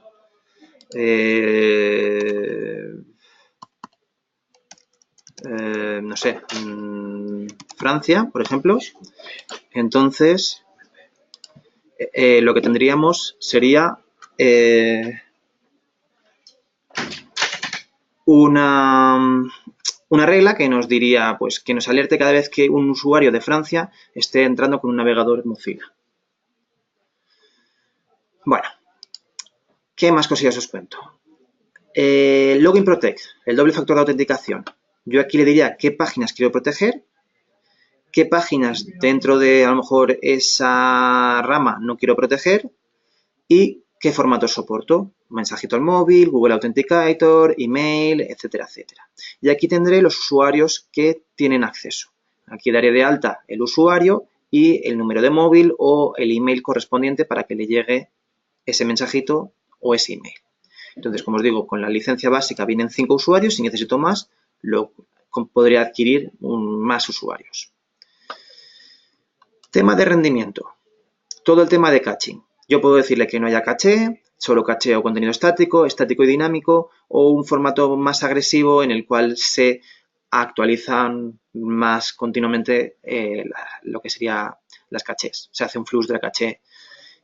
no sé, Francia, por ejemplo. Entonces, lo que tendríamos sería una regla que nos diría, pues, que nos alerte cada vez que un usuario de Francia esté entrando con un navegador Mozilla. Bueno, ¿qué más cosillas os cuento? Login Protect, el doble factor de autenticación. Yo aquí le diría qué páginas quiero proteger, qué páginas dentro de a lo mejor esa rama no quiero proteger y qué formato soporto. Mensajito al móvil, Google Authenticator, email, etcétera, etcétera. Y aquí tendré los usuarios que tienen acceso. Aquí daré de alta el usuario y el número de móvil o el email correspondiente para que le llegue ese mensajito o ese email. Entonces, como os digo, con la licencia básica vienen 5 usuarios. Si necesito más, podría adquirir más usuarios. Tema de rendimiento. Todo el tema de caching. Yo puedo decirle que no haya caché, solo cacheo contenido estático, estático y dinámico, o un formato más agresivo en el cual se actualizan más continuamente lo que sería las cachés. Se hace un flux de la caché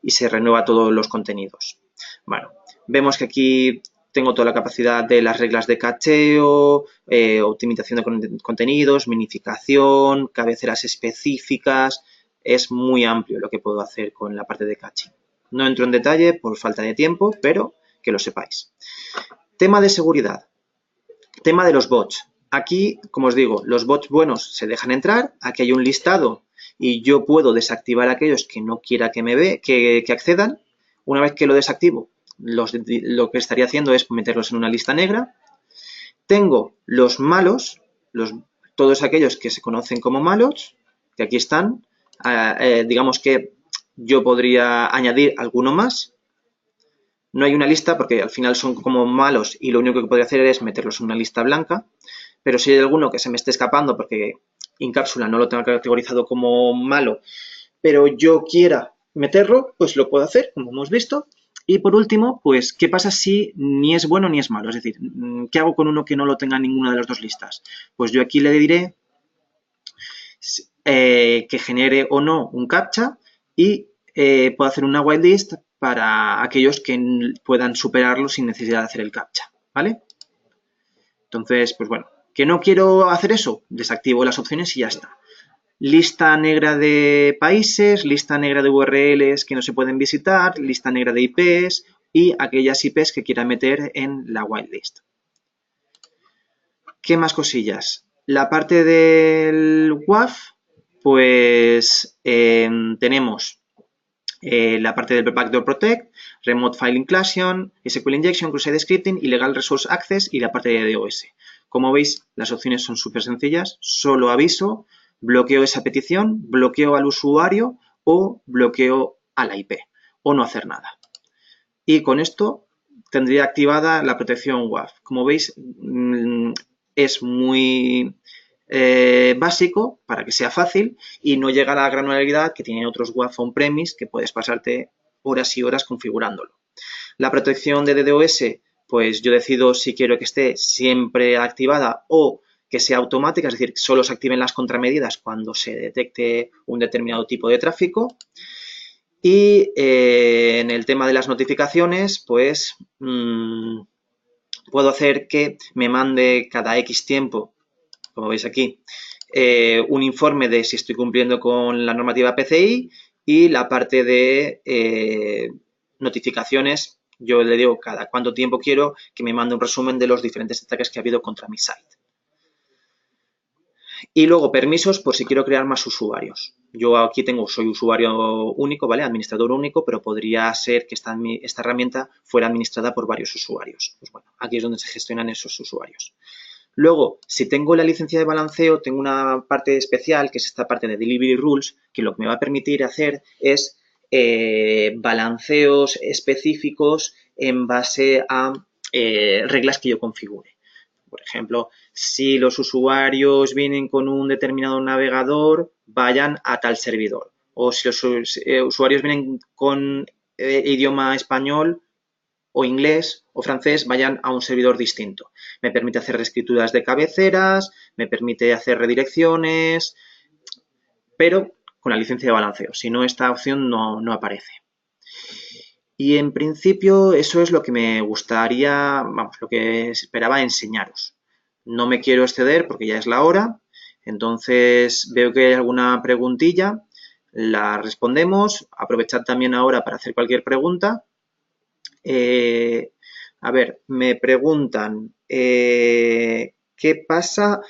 y se renueva todos los contenidos. Bueno, vemos que aquí tengo toda la capacidad de las reglas de cacheo, optimización de contenidos, minificación, cabeceras específicas. Es muy amplio lo que puedo hacer con la parte de caching. No entro en detalle por falta de tiempo, pero que lo sepáis. Tema de seguridad. Tema de los bots. Aquí, como os digo, los bots buenos se dejan entrar. Aquí hay un listado y yo puedo desactivar a aquellos que no quiera que accedan. Una vez que lo desactivo, lo que estaría haciendo es meterlos en una lista negra. Tengo los malos, todos aquellos que se conocen como malos, que aquí están. Digamos que yo podría añadir alguno más. No hay una lista porque al final son como malos y lo único que podría hacer es meterlos en una lista blanca. Pero si hay alguno que se me esté escapando porque Incapsula no lo tenga categorizado como malo, pero yo quiera meterlo, pues lo puedo hacer, como hemos visto. Y por último, pues, ¿qué pasa si ni es bueno ni es malo? Es decir, ¿qué hago con uno que no lo tenga en ninguna de las dos listas? Pues yo aquí le diré que genere o no un captcha y puedo hacer una whitelist para aquellos que puedan superarlo sin necesidad de hacer el captcha, ¿vale? Entonces, pues bueno, ¿que no quiero hacer eso? Desactivo las opciones y ya está. Lista negra de países, lista negra de URLs que no se pueden visitar, lista negra de IPs y aquellas IPs que quiera meter en la whitelist. ¿Qué más cosillas? La parte del WAF, pues tenemos la parte del Backdoor Protect, Remote File Inclusion, SQL Injection, Cross-Site Scripting, Illegal Resource Access y la parte de DOS. Como veis, las opciones son súper sencillas. Solo aviso, bloqueo esa petición, bloqueo al usuario o bloqueo a la IP o no hacer nada. Y con esto tendría activada la protección WAF. Como veis, es muy básico para que sea fácil y no llega a la granularidad que tienen otros WAF on-premise que puedes pasarte horas y horas configurándolo. La protección de DDoS, pues yo decido si quiero que esté siempre activada o que sea automática, es decir, solo se activen las contramedidas cuando se detecte un determinado tipo de tráfico. Y en el tema de las notificaciones, pues puedo hacer que me mande cada X tiempo, como veis aquí, un informe de si estoy cumpliendo con la normativa PCI y la parte de notificaciones, yo le digo cada cuánto tiempo quiero que me mande un resumen de los diferentes ataques que ha habido contra mi site. Y luego permisos por si quiero crear más usuarios. Yo aquí soy usuario único, ¿vale? Administrador único, pero podría ser que esta herramienta fuera administrada por varios usuarios. Pues bueno, aquí es donde se gestionan esos usuarios. Luego, si tengo la licencia de balanceo, tengo una parte especial, que es esta parte de Delivery Rules, que lo que me va a permitir hacer es balanceos específicos en base a reglas que yo configure. Por ejemplo, si los usuarios vienen con un determinado navegador, vayan a tal servidor. O si los usuarios vienen con idioma español o inglés o francés, vayan a un servidor distinto. Me permite hacer reescrituras de cabeceras, me permite hacer redirecciones, pero con la licencia de balanceo. Si no, esta opción no aparece. Y en principio eso es lo que me gustaría, vamos, lo que esperaba enseñaros. No me quiero exceder porque ya es la hora, entonces veo que hay alguna preguntilla, la respondemos. Aprovechad también ahora para hacer cualquier pregunta. A ver, me preguntan qué pasa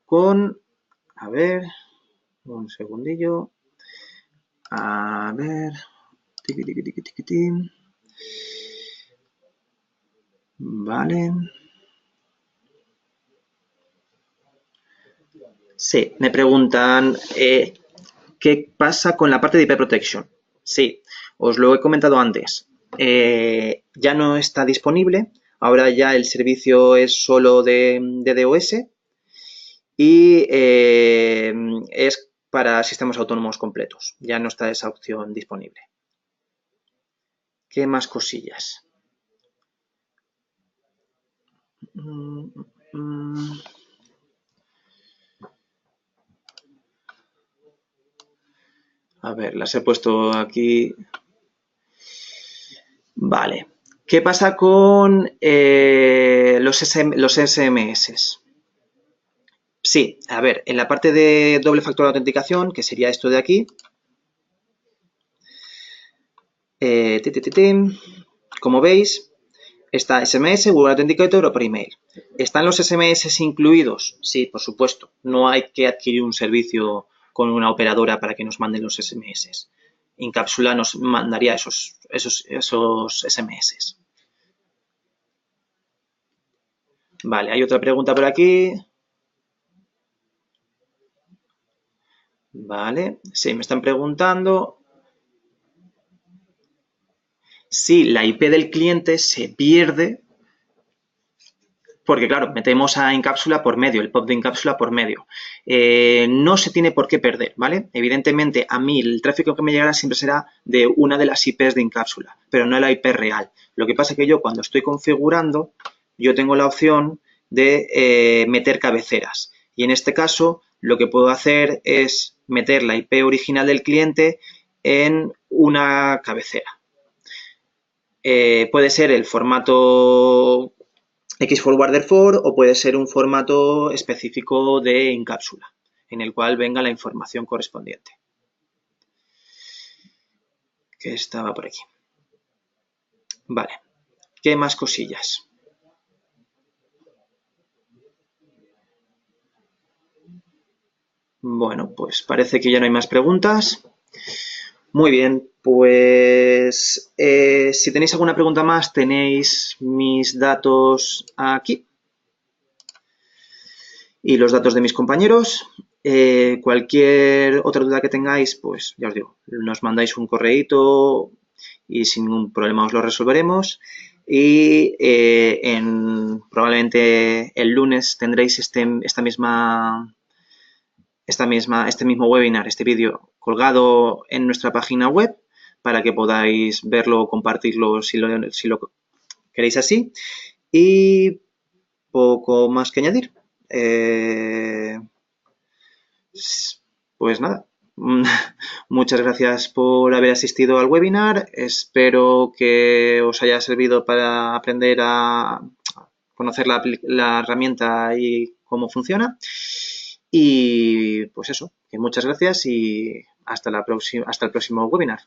con... A ver, un segundillo. A ver... Tiqui, tiqui, tiqui, tiqui, tiqui. Vale. Sí, me preguntan qué pasa con la parte de IP Protection. Sí, os lo he comentado antes. Ya no está disponible. Ahora ya el servicio es solo de DOS y es para sistemas autónomos completos. Ya no está esa opción disponible. ¿Qué más cosillas? A ver, las he puesto aquí. Vale. ¿Qué pasa con los SMS? Sí, a ver, en la parte de doble factor de autenticación, que sería esto de aquí, como veis, está SMS, Google Authenticator o por email. ¿Están los SMS incluidos? Sí, por supuesto. No hay que adquirir un servicio con una operadora para que nos manden los SMS. Incapsula nos mandaría esos SMS. Vale, hay otra pregunta por aquí. Vale, sí, me están preguntando si la IP del cliente se pierde porque, claro, metemos a Incapsula por medio, el POP de Incapsula por medio. No se tiene por qué perder, ¿vale? Evidentemente, a mí el tráfico que me llegará siempre será de una de las IPs de Incapsula, pero no la IP real. Lo que pasa es que yo, cuando estoy configurando, yo tengo la opción de meter cabeceras. Y en este caso, lo que puedo hacer es meter la IP original del cliente en una cabecera. Puede ser el formato Xforwarder4 o puede ser un formato específico de Incapsula, en el cual venga la información correspondiente. Que estaba por aquí. Vale. ¿Qué más cosillas? Bueno, pues parece que ya no hay más preguntas. Muy bien, pues si tenéis alguna pregunta más, tenéis mis datos aquí y los datos de mis compañeros. Cualquier otra duda que tengáis, pues ya os digo, nos mandáis un correíto y sin ningún problema os lo resolveremos. Y probablemente el lunes tendréis este mismo webinar, este vídeo colgado en nuestra página web para que podáis verlo o compartirlo si lo queréis así. Y poco más que añadir. Pues nada, muchas gracias por haber asistido al webinar. Espero que os haya servido para aprender a conocer la herramienta y cómo funciona. Y pues eso, que muchas gracias y hasta el próximo webinar.